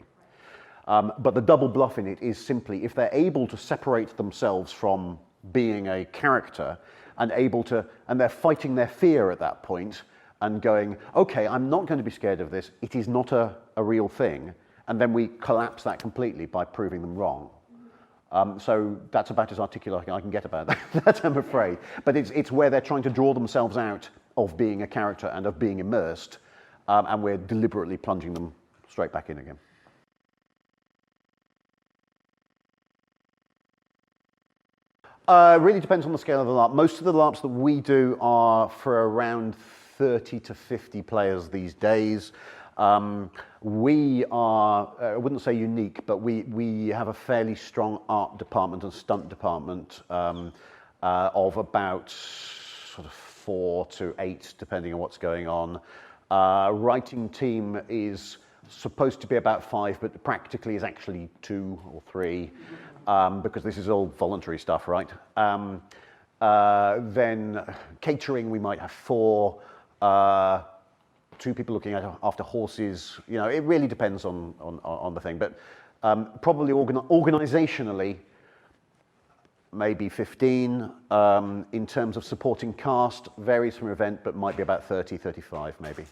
But the double bluff in it is simply if they're able to separate themselves from being a character and they're fighting their fear at that point and going, okay, I'm not going to be scared of this. It is not a real thing. And then we collapse that completely by proving them wrong. So that's about as articulate as I can get about that, I'm afraid. But it's where they're trying to draw themselves out of being a character and of being immersed, and we're deliberately plunging them straight back in again. Really depends on the scale of the LARP. Most of the LARPs that we do are for around 30 to 50 players these days. We are, I wouldn't say unique, but we have a fairly strong art department and stunt department of about sort of 4 to 8, depending on what's going on. Writing team is supposed to be about 5, but practically is actually 2 or 3, because this is all voluntary stuff, right? Then catering, we might have 4. 2 people looking after horses. You know, it really depends on the thing, but probably organizationally, maybe 15. In terms of supporting cast, varies from event, but might be about 30, 35 maybe.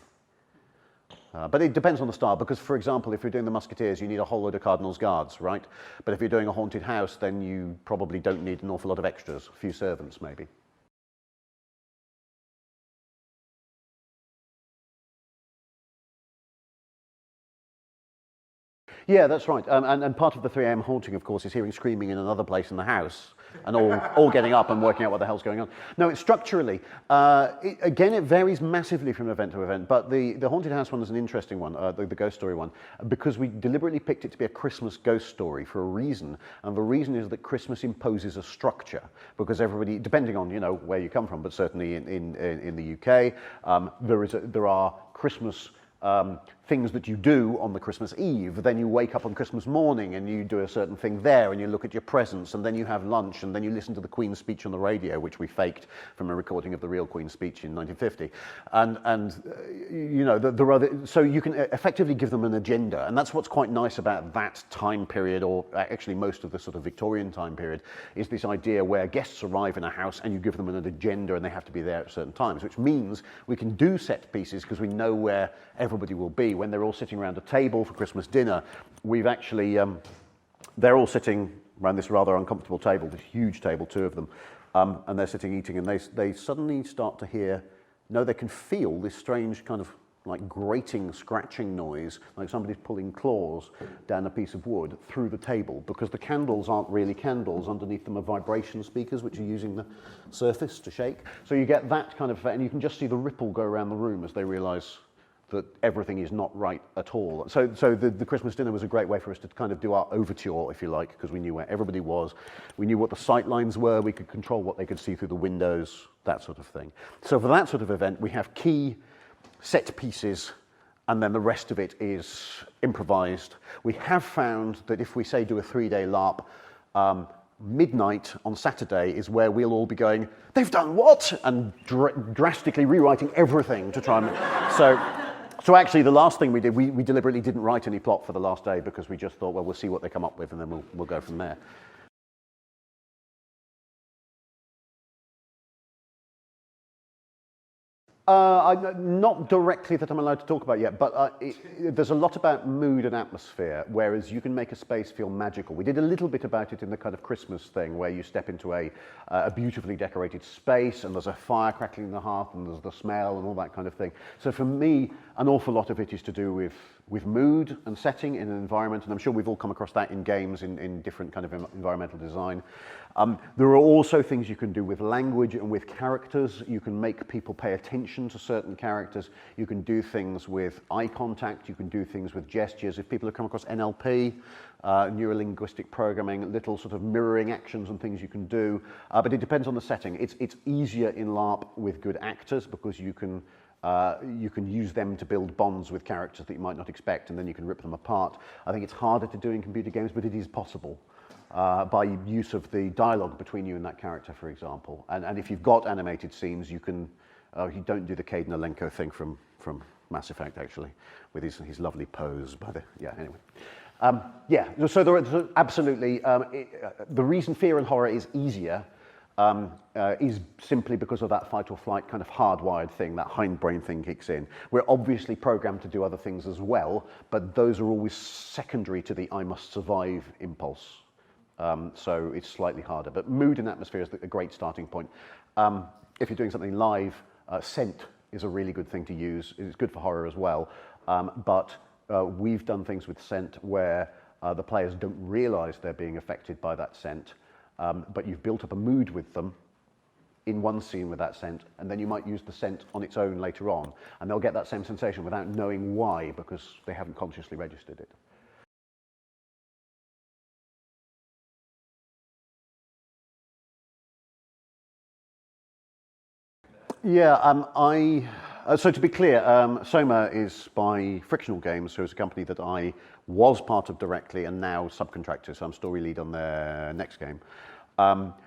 But it depends on the style, because for example, if you're doing the Musketeers, you need a whole load of Cardinal's Guards, right? But if you're doing a haunted house, then you probably don't need an awful lot of extras, a few servants maybe. Yeah, that's right. And part of the 3 a.m. haunting, of course, is hearing screaming in another place in the house and all getting up and working out what the hell's going on. No, it's structurally. Again, it varies massively from event to event, but the haunted house one is an interesting one, the ghost story one, because we deliberately picked it to be a Christmas ghost story for a reason, and the reason is that Christmas imposes a structure, because everybody, depending on, you know, where you come from, but certainly in the UK, there are Christmas things that you do on the Christmas Eve. Then you wake up on Christmas morning and you do a certain thing there and you look at your presents and then you have lunch and then you listen to the Queen's speech on the radio, which we faked from a recording of the real Queen's speech in 1950. And you know, there are so you can effectively give them an agenda, and that's what's quite nice about that time period, or actually most of the sort of Victorian time period, is this idea where guests arrive in a house and you give them an agenda and they have to be there at certain times, which means we can do set pieces because we know where everybody will be. When they're all sitting around a table for Christmas dinner, we've actually, they're all sitting around this rather uncomfortable table, this huge table, 2 of them, and they're sitting eating, and they suddenly start to hear, no, they can feel this strange kind of like grating, scratching noise, like somebody's pulling claws down a piece of wood through the table, because the candles aren't really candles. Underneath them are vibration speakers, which are using the surface to shake. So you get that kind of effect, and you can just see the ripple go around the room as they realize that everything is not right at all. So the Christmas dinner was a great way for us to kind of do our overture, if you like, because we knew where everybody was. We knew what the sight lines were. We could control what they could see through the windows, that sort of thing. So for that sort of event, we have key set pieces, and then the rest of it is improvised. We have found that if we, say, do a 3-day LARP, midnight on Saturday is where we'll all be going, they've done what? And drastically rewriting everything to try and... So actually, the last thing we did, we deliberately didn't write any plot for the last day because we just thought, well, we'll see what they come up with and then we'll go from there. Not directly that I'm allowed to talk about yet, but there's a lot about mood and atmosphere, whereas you can make a space feel magical. We did a little bit about it in the kind of Christmas thing, where you step into a beautifully decorated space, and there's a fire crackling in the hearth, and there's the smell, and all that kind of thing. So for me, an awful lot of it is to do with mood and setting in an environment, and I'm sure we've all come across that in games in different kind of environmental design. There are also things you can do with language and with characters. You can make people pay attention to certain characters. You can do things with eye contact. You can do things with gestures. If people have come across NLP, neuro-linguistic programming, little sort of mirroring actions and things you can do. But it depends on the setting. It's easier in LARP with good actors because you can use them to build bonds with characters that you might not expect, and then you can rip them apart. I think it's harder to do in computer games, but it is possible. By use of the dialogue between you and that character, for example. And if you've got animated scenes, you can, you don't do the Caden Alenko thing from Mass Effect, actually, with his lovely pose by the, yeah, anyway. Yeah, so there are absolutely, the reason fear and horror is easier is simply because of that fight or flight kind of hardwired thing, that hindbrain thing kicks in. We're obviously programmed to do other things as well, but those are always secondary to the I must survive impulse. So it's slightly harder, but mood and atmosphere is a great starting point. If you're doing something live, scent is a really good thing to use. It's good for horror as well, but we've done things with scent where the players don't realize they're being affected by that scent, but you've built up a mood with them in one scene with that scent, and then you might use the scent on its own later on, and they'll get that same sensation without knowing why, because they haven't consciously registered it. Yeah, so to be clear, Soma is by Frictional Games, who is a company that I was part of directly and now subcontractor, so I'm story lead on their next game.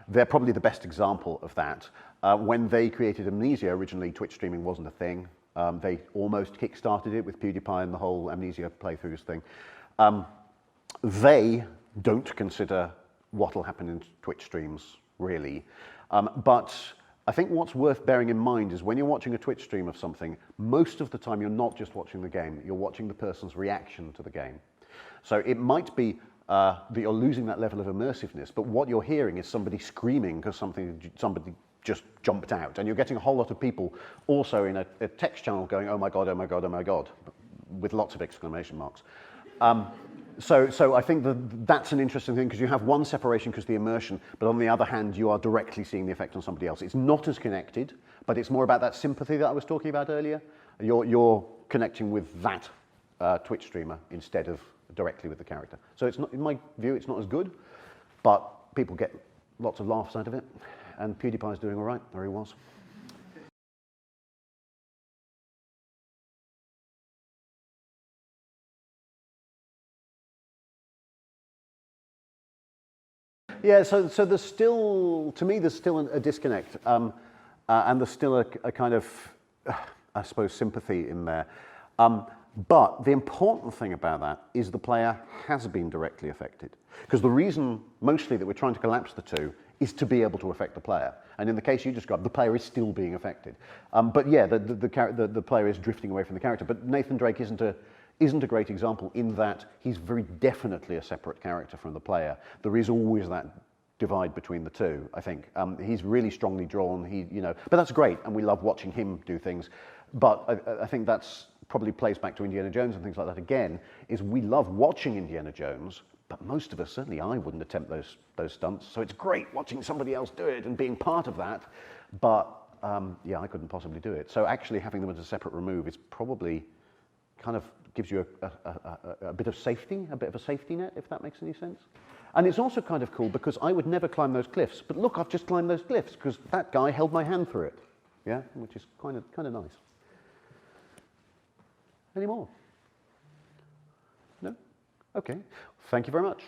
They're probably the best example of that. When they created Amnesia, originally Twitch streaming wasn't a thing. They almost kick-started it with PewDiePie and the whole Amnesia playthroughs thing. They don't consider what'll happen in Twitch streams, really. But I think what's worth bearing in mind is when you're watching a Twitch stream of something, most of the time you're not just watching the game, you're watching the person's reaction to the game. So it might be that you're losing that level of immersiveness, but what you're hearing is somebody screaming because somebody just jumped out, and you're getting a whole lot of people also in a text channel going, oh my God, oh my God, oh my God, with lots of exclamation marks. So I think that's an interesting thing because you have one separation because of the immersion, but on the other hand, you are directly seeing the effect on somebody else. It's not as connected, but it's more about that sympathy that I was talking about earlier. You're connecting with that Twitch streamer instead of directly with the character. So it's not, in my view, it's not as good, but people get lots of laughs out of it, and PewDiePie's doing all right, or he was. Yeah, so there's still, to me, there's still a disconnect, and there's still a kind of, I suppose, sympathy in there. But the important thing about that is the player has been directly affected. Because the reason, mostly, that we're trying to collapse the two is to be able to affect the player. And in the case you described, the player is still being affected. But yeah, the player is drifting away from the character. But Nathan Drake isn't a great example in that he's very definitely a separate character from the player. There is always that divide between the two, I think. He's really strongly drawn, but that's great, and we love watching him do things. But I think that's probably plays back to Indiana Jones and things like that again, is we love watching Indiana Jones, but most of us, certainly I wouldn't attempt those stunts, so it's great watching somebody else do it and being part of that, but yeah, I couldn't possibly do it. So actually having them as a separate remove is probably kind of gives you a bit of safety, a bit of a safety net, if that makes any sense. And it's also kind of cool because I would never climb those cliffs, but look, I've just climbed those cliffs because that guy held my hand through it, yeah, which is kind of nice. Any more? No? Okay. Thank you very much.